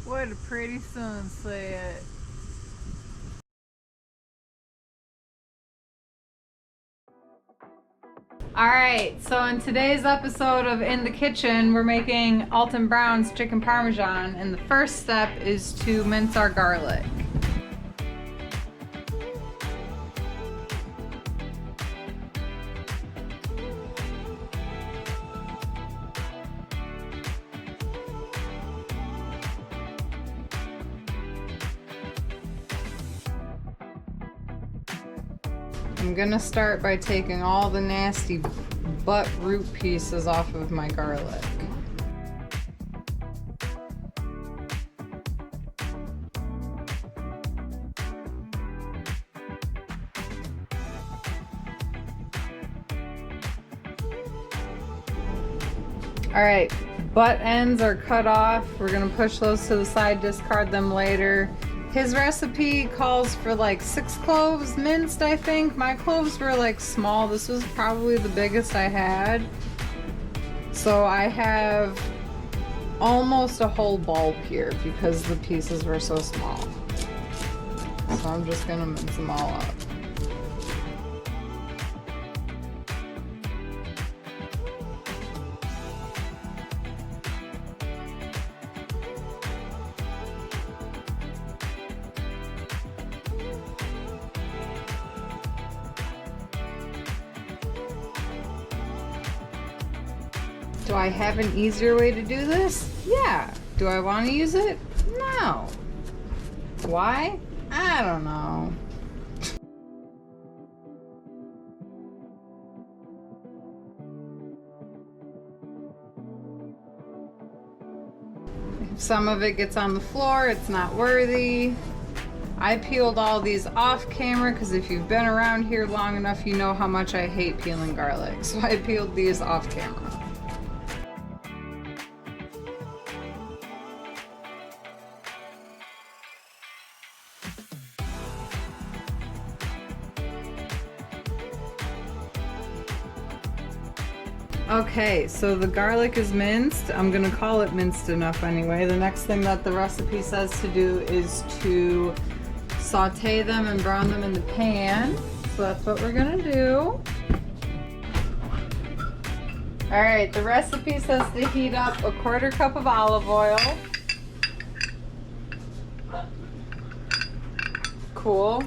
What a pretty sunset. Alright, so in today's episode of In the Kitchen, we're making Alton Brown's chicken parmesan, and the first step is to mince our garlic. I'm gonna start by taking all the nasty butt root pieces off of my garlic. Alright, butt ends are cut off. We're gonna push those to the side, discard them later. His recipe calls for like 6 cloves minced, I think. My cloves were like small. This was probably the biggest I had. So I have almost a whole bulb here because the pieces were so small. So I'm just gonna mince them all up. Do I have an easier way to do this? Yeah. Do I want to use it? No. Why? I don't know. If some of it gets on the floor, it's not worthy. I peeled all these off camera because if you've been around here long enough, you know how much I hate peeling garlic. So I peeled these off camera. Okay, so the garlic is minced. I'm gonna call it minced enough anyway. The next thing that the recipe says to do is to saute them and brown them in the pan. So that's what we're gonna do. All right, the recipe says to heat up a 1/4 cup of olive oil. Cool.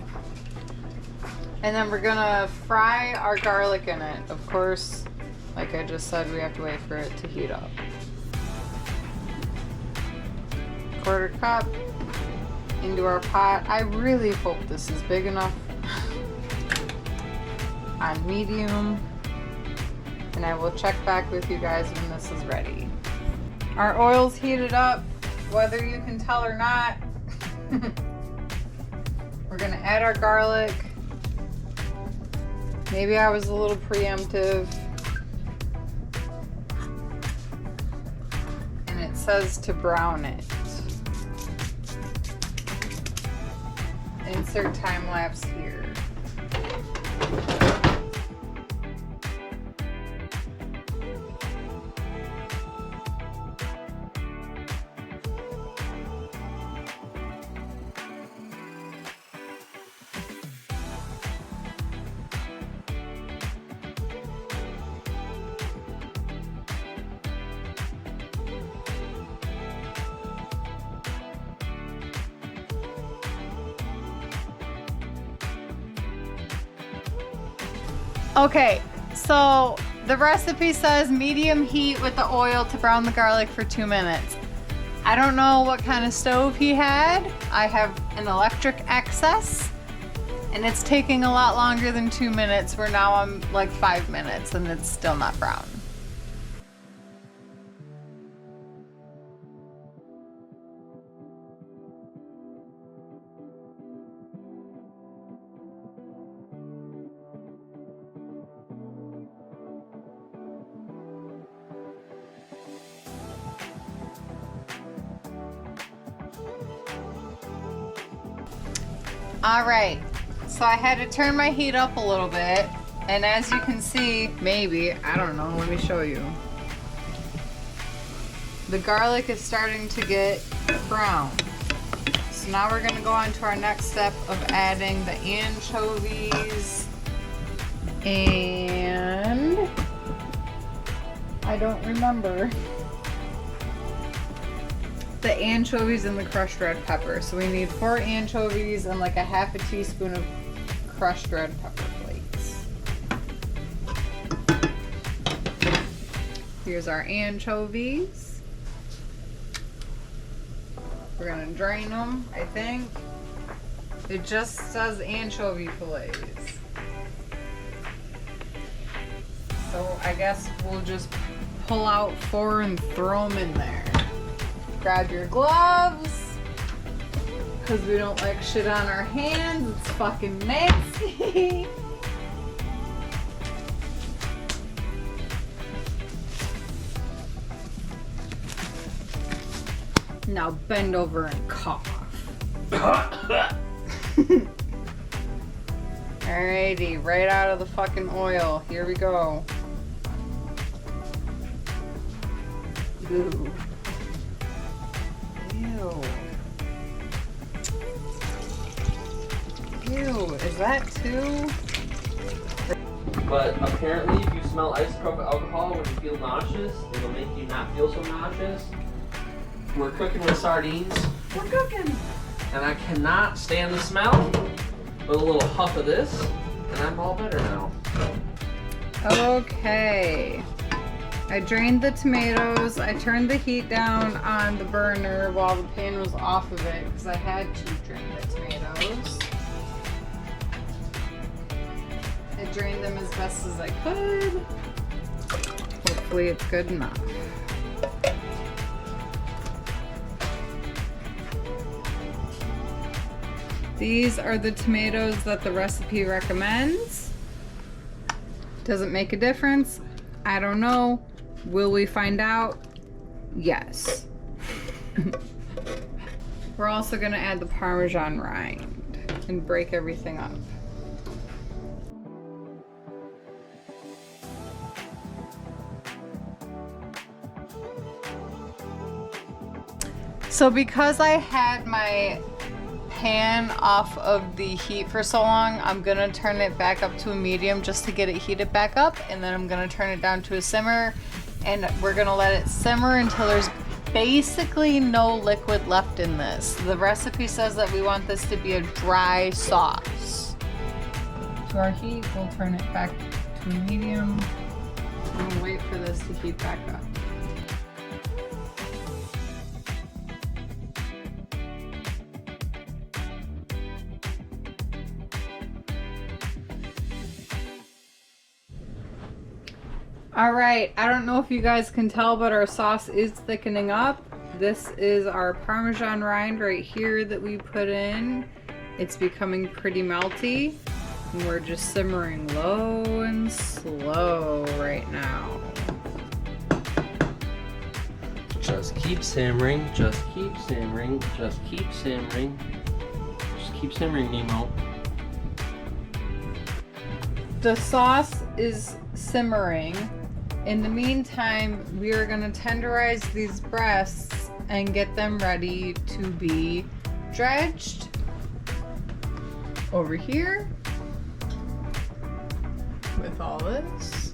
And then we're gonna fry our garlic in it. Of course, like I just said, we have to wait for it to heat up. 1/4 cup into our pot. I really hope this is big enough. On medium. And I will check back with you guys when this is ready. Our oil's heated up, whether you can tell or not. We're gonna add our garlic. Maybe I was a little preemptive. It says to brown it. Insert time lapse here. Okay, so the recipe says medium heat with the oil to brown the garlic for 2 minutes. I don't know what kind of stove he had. I have an electric excess and it's taking a lot longer than 2 minutes. We're now on like 5 minutes and it's still not brown. All right, so I had to turn my heat up a little bit, and as you can see, maybe, I don't know, let me show you. The garlic is starting to get brown. So now we're gonna go on to our next step of adding the anchovies and I don't remember. The anchovies and the crushed red pepper. So we need 4 anchovies and like a half a teaspoon of crushed red pepper flakes. Here's our anchovies. We're gonna drain them, I think. It just says anchovy fillets. So I guess we'll just pull out 4 and throw them in there. Grab your gloves, because we don't like shit on our hands. It's fucking nasty. Now bend over and cough. Alrighty, right out of the fucking oil. Here we go. Ooh. Ew. Ew, is that too? But apparently if you smell isopropyl alcohol when you feel nauseous, it'll make you not feel so nauseous. We're cooking with sardines. We're cooking! And I cannot stand the smell, but a little huff of this, and I'm all better now. Okay. I drained the tomatoes. I turned the heat down on the burner while the pan was off of it because I had to drain the tomatoes. I drained them as best as I could. Hopefully it's good enough. These are the tomatoes that the recipe recommends. Doesn't make a difference. I don't know. Will we find out? Yes. We're also gonna add the Parmesan rind and break everything up. So because I had my pan off of the heat for so long, I'm gonna turn it back up to a medium just to get it heated back up, and then I'm gonna turn it down to a simmer, and we're gonna let it simmer until there's basically no liquid left in this. The recipe says that we want this to be a dry sauce. To our heat, we'll turn it back to a medium. I'm gonna wait for this to heat back up. All right, I don't know if you guys can tell, but our sauce is thickening up. This is our Parmesan rind right here that we put in. It's becoming pretty melty. And we're just simmering low and slow right now. Just keep simmering, just keep simmering, just keep simmering. Just keep simmering, Nemo. The sauce is simmering. In the meantime, we are going to tenderize these breasts and get them ready to be dredged over here with all this.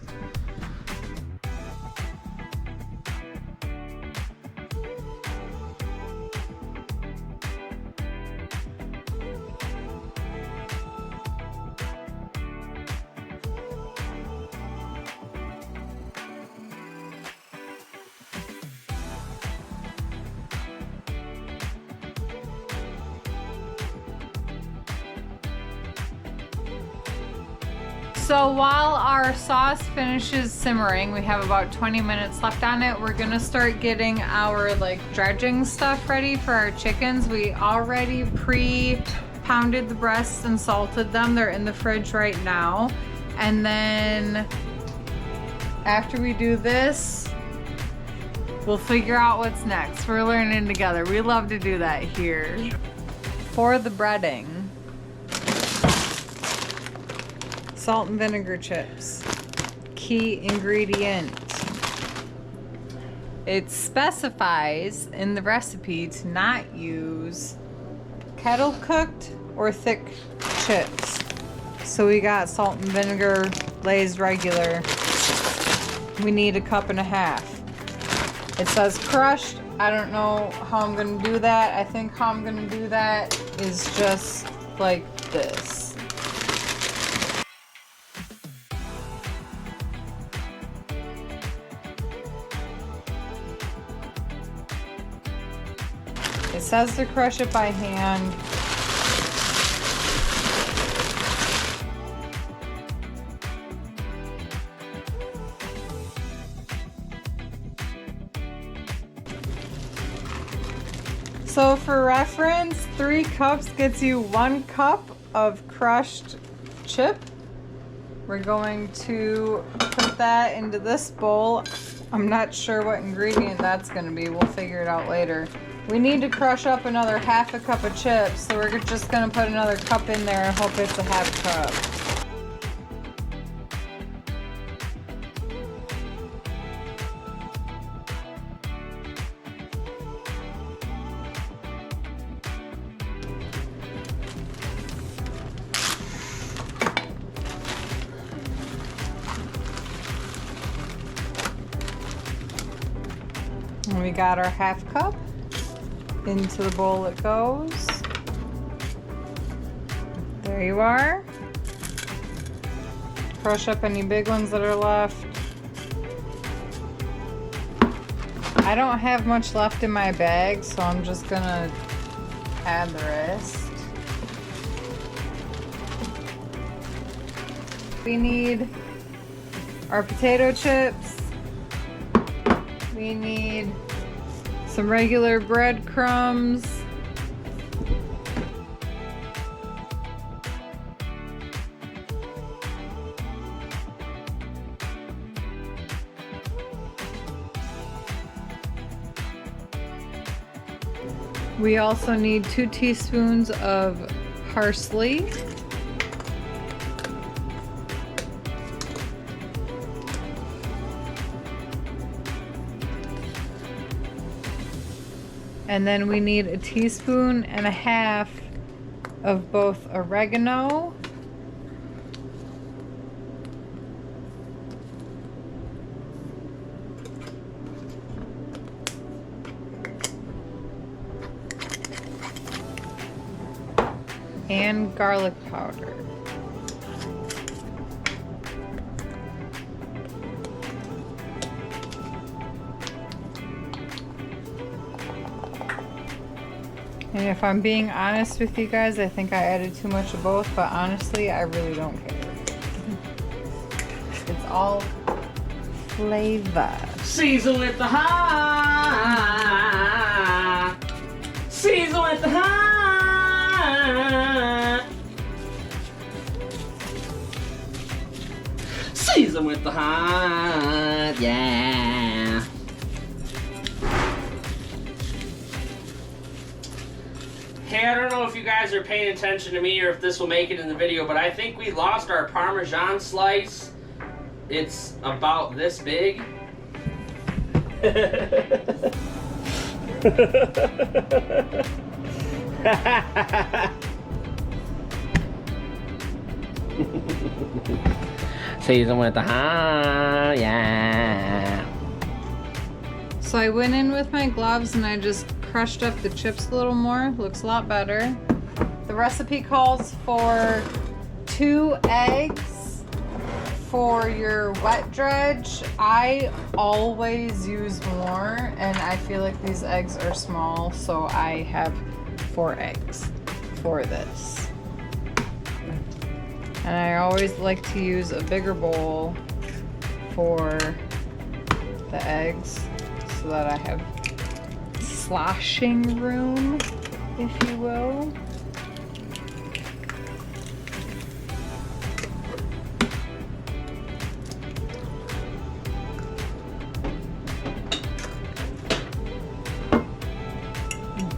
So while our sauce finishes simmering, we have about 20 minutes left on it. We're gonna start getting our dredging stuff ready for our chickens. We already pre-pounded the breasts and salted them. They're in the fridge right now. And then after we do this, we'll figure out what's next. We're learning together. We love to do that here. For the breading, salt and vinegar chips, key ingredient. it specifies in the recipe to not use kettle cooked or thick chips. So we got salt and vinegar, Lay's regular. We need 1.5 cups. It says crushed. I don't know how I'm gonna do that. I think how I'm gonna do that is just like this. It says to crush it by hand. So for reference, 3 cups gets you 1 cup of crushed chip. We're going to put that into this bowl. I'm not sure what ingredient that's going to be. We'll figure it out later. We need to crush up another 1/2 cup of chips, so we're just going to put another cup in there and hope it's a 1/2 cup. And we got our 1/2 cup. Into the bowl it goes. There you are. Crush up any big ones that are left. I don't have much left in my bag, so I'm just gonna add the rest. We need our potato chips. We need some regular breadcrumbs. We also need 2 teaspoons of parsley. And then we need 1.5 teaspoons of both oregano and garlic powder. And if I'm being honest with you guys, I think I added too much of both, but honestly, I really don't care. It's all flavor. Season with the hot. Season with the hot. Season with the hot. Yeah. Hey, I don't know if you guys are paying attention to me or if this will make it in the video, but I think we lost our Parmesan slice. It's about this big. Season with the hot, yeah. So I went in with my gloves and I just crushed up the chips a little more. Looks a lot better. The recipe calls for 2 eggs for your wet dredge. I always use more, and I feel like these eggs are small, so I have 4 eggs for this. And I always like to use a bigger bowl for the eggs so that I have sloshing room, if you will.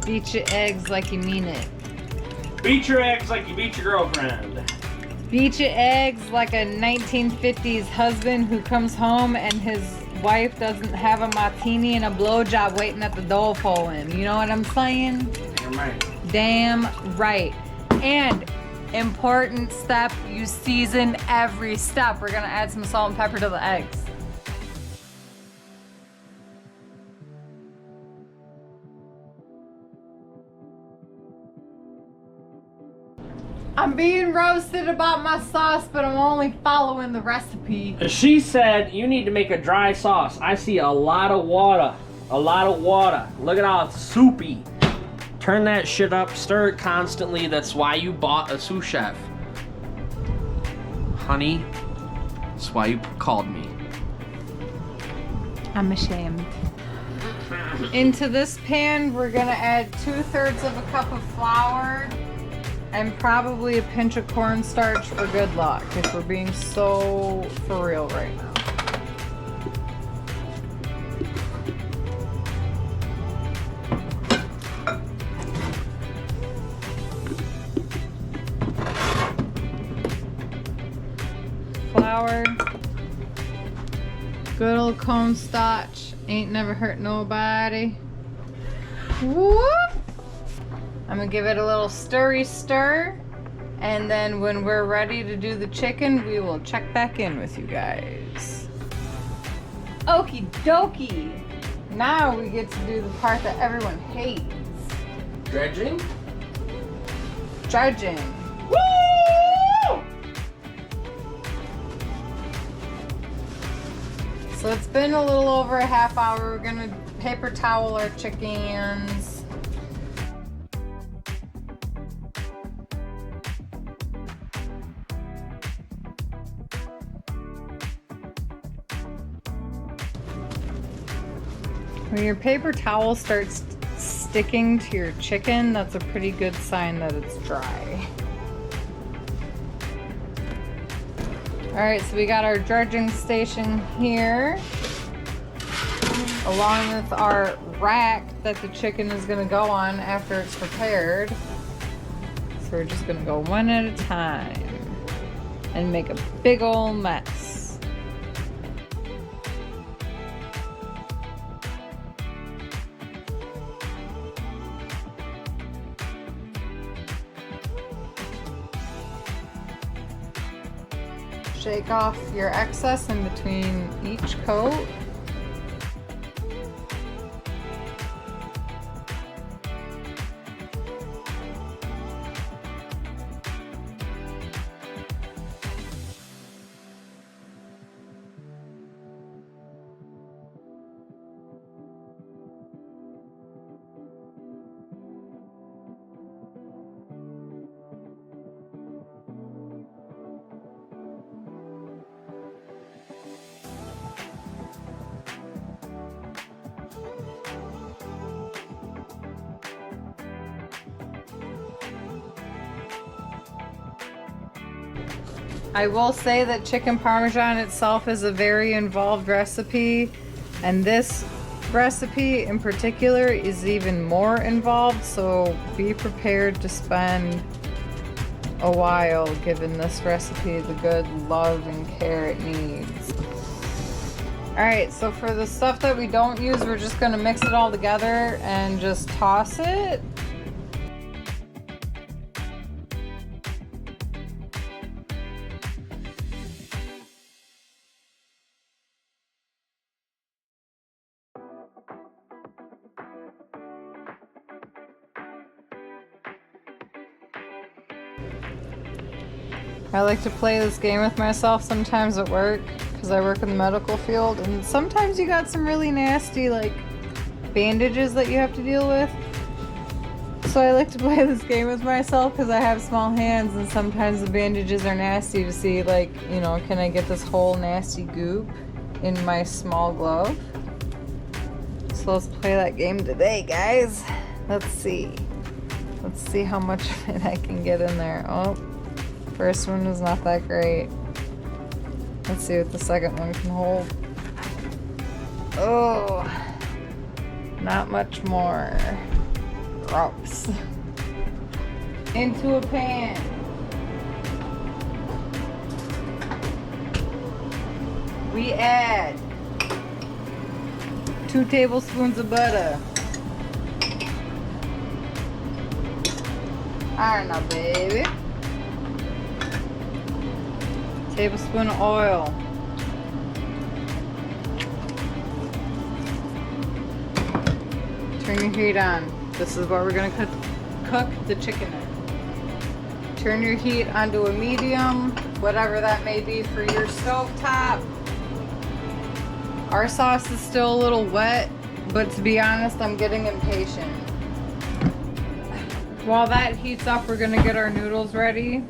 Beat your eggs like you mean it. Beat your eggs like you beat your girlfriend. Beat your eggs like a 1950s husband who comes home and his wife doesn't have a martini and a blowjob waiting at the door for him. You know what I'm saying? You're right. Damn right. And important step, you season every step. We're gonna add some salt and pepper to the eggs. I'm being roasted about my sauce, but I'm only following the recipe. She said you need to make a dry sauce. I see a lot of water. A lot of water. Look at how it's soupy. Turn that shit up, stir it constantly. That's why you bought a sous chef. Honey, that's why you called me. I'm ashamed. Into this pan, we're gonna add 2/3 of a cup of flour and probably a pinch of cornstarch for good luck, if we're being so for real right now. Flour, good old cornstarch, ain't never hurt nobody. Whoop! I'm gonna give it a little stirry stir, and then when we're ready to do the chicken, we will check back in with you guys. Okie dokie! Now we get to do the part that everyone hates. Dredging? Dredging. Woo! So it's been a little over a half hour. We're gonna paper towel our chickens. When your paper towel starts sticking to your chicken, that's a pretty good sign that it's dry. Alright, so we got our dredging station here, along with our rack that the chicken is going to go on after it's prepared. So we're just going to go one at a time and make a big old mess. Shake off your excess in between each coat. I will say that chicken parmesan itself is a very involved recipe, and this recipe in particular is even more involved, so be prepared to spend a while giving this recipe the good love and care it needs. Alright, so for the stuff that we don't use, we're just going to mix it all together and just toss it. I like to play this game with myself sometimes at work because I work in the medical field, and sometimes you got some really nasty like bandages that you have to deal with. So I like to play this game with myself because I have small hands, and sometimes the bandages are nasty to see, like, you know, can I get this whole nasty goop in my small glove? So let's play that game today, guys. Let's see. Let's see how much of it I can get in there. Oh. First one was not that great. Let's see what the second one can hold. Oh, not much more. Gross. Into a pan. We add 2 tablespoons of butter. I don't know, baby. Tablespoon of oil. Turn your heat on. This is what we're gonna cook the chicken in. Turn your heat onto a medium, whatever that may be for your stovetop. Our sauce is still a little wet, but to be honest, I'm getting impatient. While that heats up, we're gonna get our noodles ready.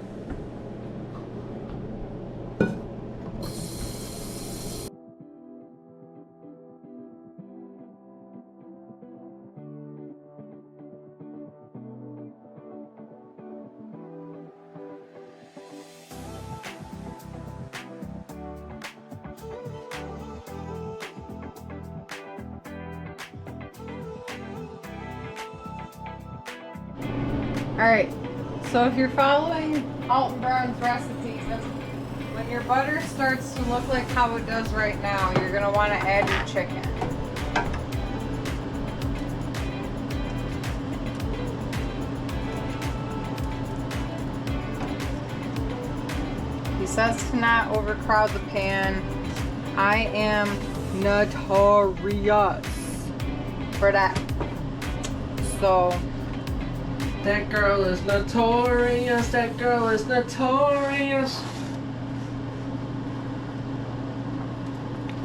Alright, so if you're following Alton Brown's recipe, when your butter starts to look like how it does right now, you're going to want to add your chicken. He says to not overcrowd the pan. I am notorious for that. So that girl is notorious. That girl is notorious.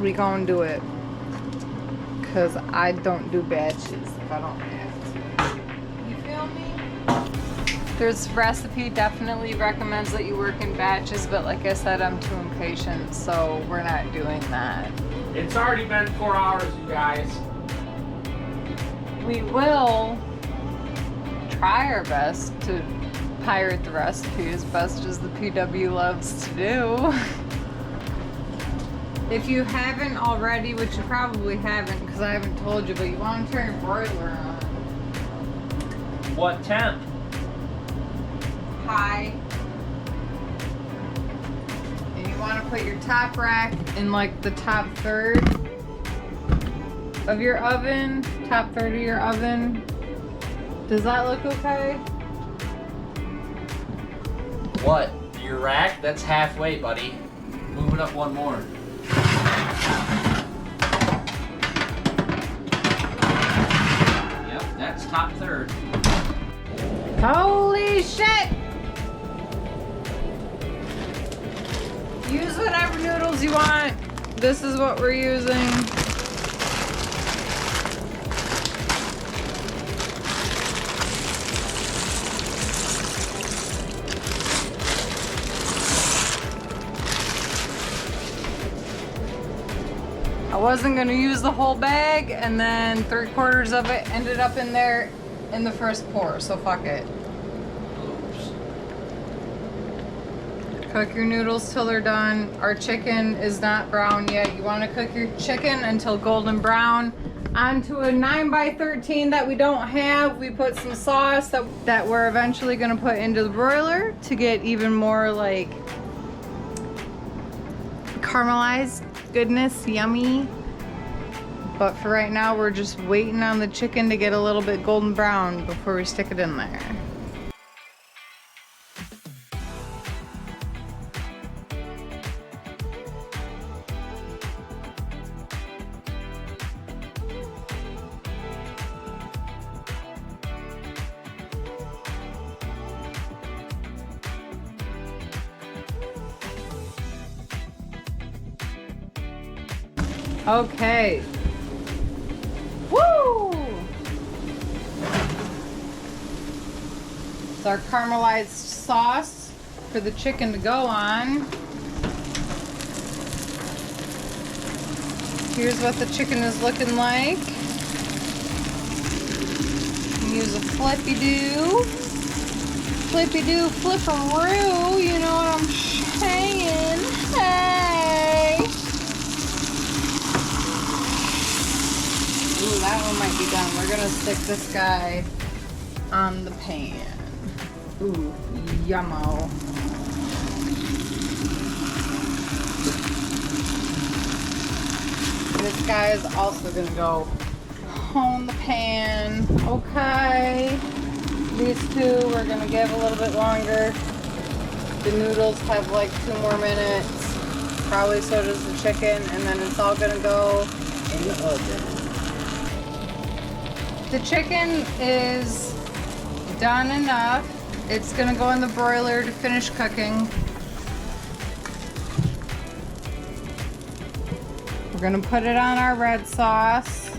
we gonna do it. Cause I don't do batches if I don't have to. You feel me? This recipe definitely recommends that you work in batches, but like I said, I'm too impatient, so we're not doing that. It's already been 4 hours, you guys. We will try our best to pirate the recipe as best as the PW loves to do. If you haven't already, which you probably haven't because I haven't told you, but you want to turn your broiler on. What temp? High. And you want to put your top rack in like the top third of your oven. Top third of your oven. Does that look okay? What? Your rack? That's halfway, buddy. Move it up one more. Yep, that's top third. Holy shit! Use whatever noodles you want. This is what we're using. I wasn't gonna use the whole bag, and then 3/4 of it ended up in there in the first pour, so fuck it. Oops. Cook your noodles till they're done. Our chicken is not brown yet. You wanna cook your chicken until golden brown. Onto a 9x13 that we don't have, we put some sauce that we're eventually gonna put into the broiler to get even more like caramelized goodness, yummy. But for right now, we're just waiting on the chicken to get a little bit golden brown before we stick it in there. Okay. Woo! It's our caramelized sauce for the chicken to go on. Here's what the chicken is looking like. Use a flippy-doo. Flippy-doo, flip-a-roo, you know what I'm saying? Hey! Ooh, that one might be done. We're gonna stick this guy on the pan. Ooh, yummo. this guy is also gonna go on the pan. Okay. These two we're gonna give a little bit longer. The noodles have like 2 more minutes. Probably so does the chicken, and then it's all gonna go in the oven. The chicken is done enough. It's gonna go in the broiler to finish cooking. We're gonna put it on our red sauce.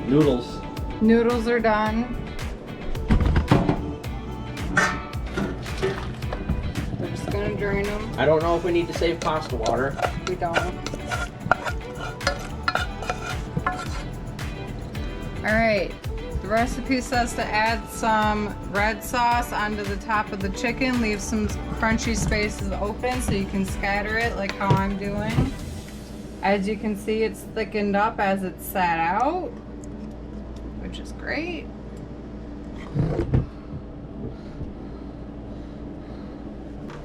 Noodles. Noodles are done. We're just gonna drain them. I don't know if we need to save pasta water. We don't. Alright, the recipe says to add some red sauce onto the top of the chicken. Leave some crunchy spaces open so you can scatter it like how I'm doing. As you can see, it's thickened up as it's sat out, which is great.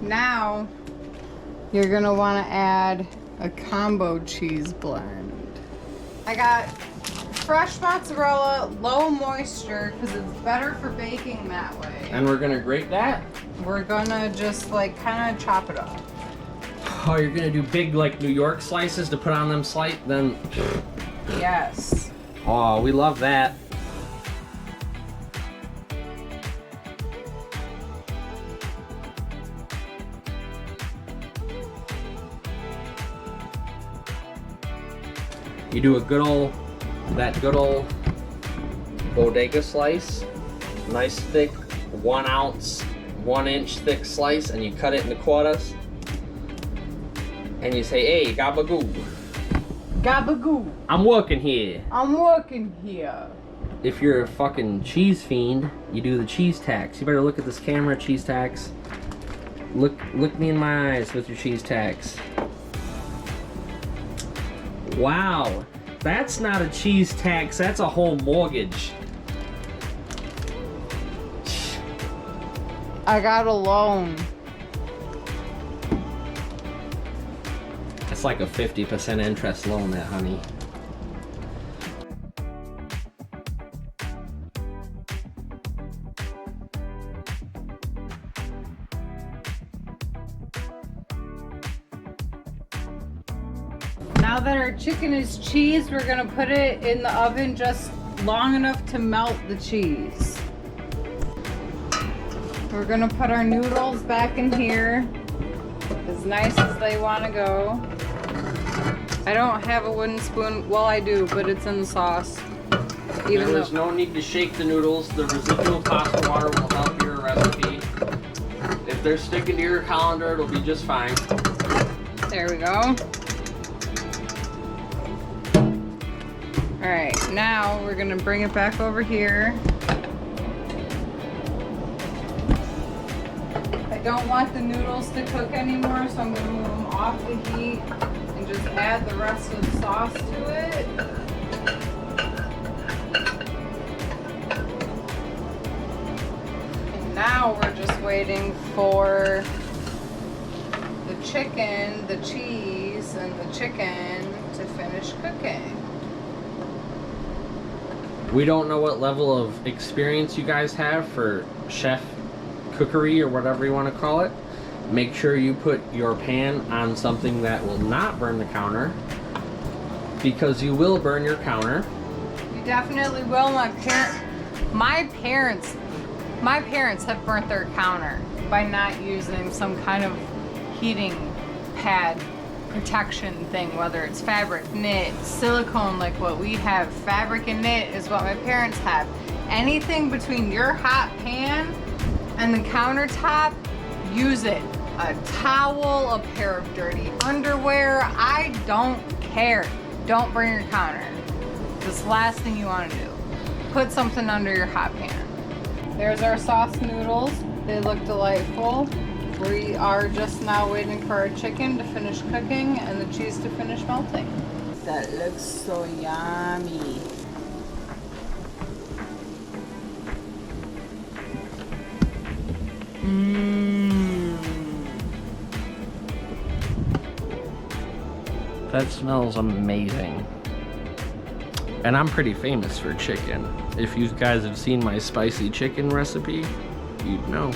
Now, you're gonna wanna add a combo cheese blend. I got fresh mozzarella, low moisture, because it's better for baking that way. And we're gonna grate that? We're gonna just like kind of chop it up. Oh, you're gonna do big like New York slices to put on them then? Yes. Oh, we love that. You do a good old bodega slice, nice thick 1 ounce, 1 inch thick slice, and you cut it into quarters. And you say, hey, gabagoo. Gabagoo. I'm working here. I'm working here. If you're a fucking cheese fiend, you do the cheese tacks. You better look at this camera, cheese tacks. Look me in my eyes with your cheese tacks. Wow, that's not a cheese tax, that's a whole mortgage. I got a loan. It's like a 50% interest loan, that, honey. Now that our chicken is cheesed, we're gonna put it in the oven just long enough to melt the cheese. We're gonna put our noodles back in here, as nice as they wanna go. I don't have a wooden spoon, well I do, but it's in the sauce. Even there's no need to shake the noodles, the residual pasta water will help your recipe. If they're sticking to your colander, it'll be just fine. There we go. Alright, now we're gonna bring it back over here. I don't want the noodles to cook anymore, so I'm gonna move them off the heat and just add the rest of the sauce to it. And now we're just waiting for the chicken, the cheese, and the chicken to finish cooking. We don't know what level of experience you guys have for chef cookery or whatever you want to call it. Make sure you put your pan on something that will not burn the counter, because you will burn your counter. You definitely will. My parents have burnt their counter by not using some kind of heating pad protection thing, whether it's fabric, knit, silicone like what we have. Fabric and knit is what my parents have. Anything between your hot pan and the countertop, use it. A towel, a pair of dirty underwear, I don't care. Don't burn your counter. This last thing you want to do. Put something under your hot pan. There's our sauce noodles. They look delightful. We are just now waiting for our chicken to finish cooking and the cheese to finish melting. That looks so yummy. Mmm. That smells amazing. And I'm pretty famous for chicken. If you guys have seen my spicy chicken recipe, you'd know.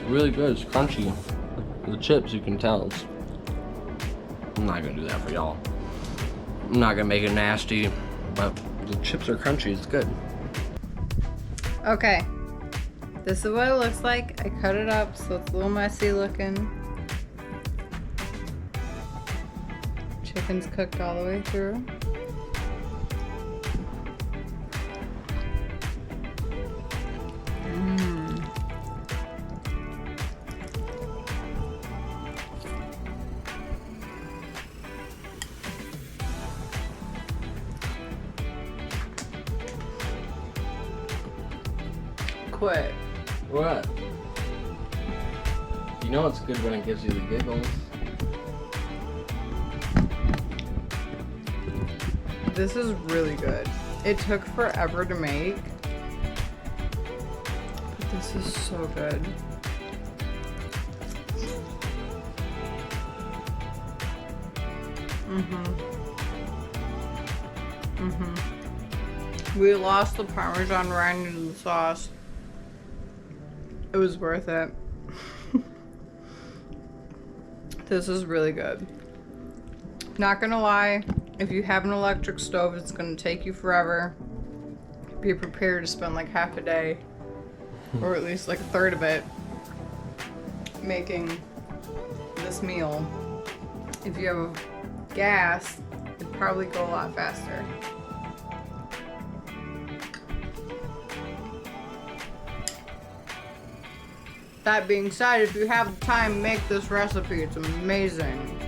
Really good. It's crunchy. The chips, you can tell. I'm not gonna do that for y'all. I'm not gonna make it nasty, but the chips are crunchy. It's good. Okay. This is what it looks like. I cut it up so it's a little messy looking. Chicken's cooked all the way through. Quit. What? You know it's good when it gives you the giggles. This is really good. It took forever to make, but this is so good. We lost the Parmesan rind in the sauce. It was worth it. This is really good. Not gonna lie, if you have an electric stove, it's gonna take you forever. Be prepared to spend like half a day, or at least like a third of it, making this meal. If you have gas, it'd probably go a lot faster. That being said, if you have the time, make this recipe. It's amazing.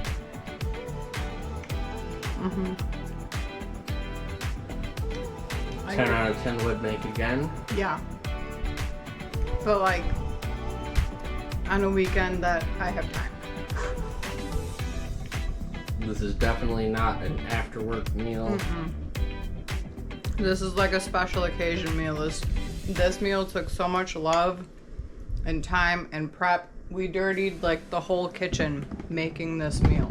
10 out of 10 would make again. Yeah. But like, on a weekend that I have time. This is definitely not an after-work meal. This is like a special occasion meal. This meal took so much love and time and prep. We dirtied like the whole kitchen making this meal.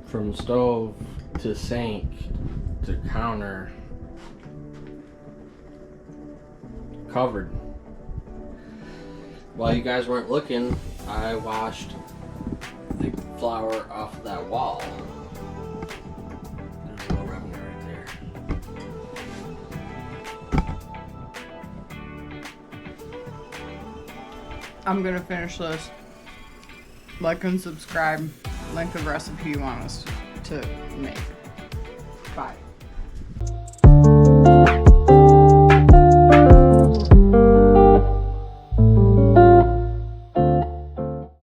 From stove to sink to counter. Covered. While you guys weren't looking, I washed the flour off that wall. There's a little remnant right there. I'm gonna finish this. Like and subscribe. Link the recipe you want us to make. Bye.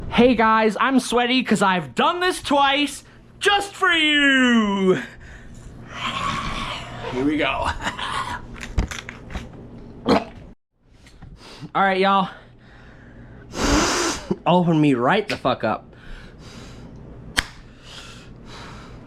Hey guys, I'm sweaty because I've done this twice just for you. Here we go. All right, y'all. Open me right the fuck up.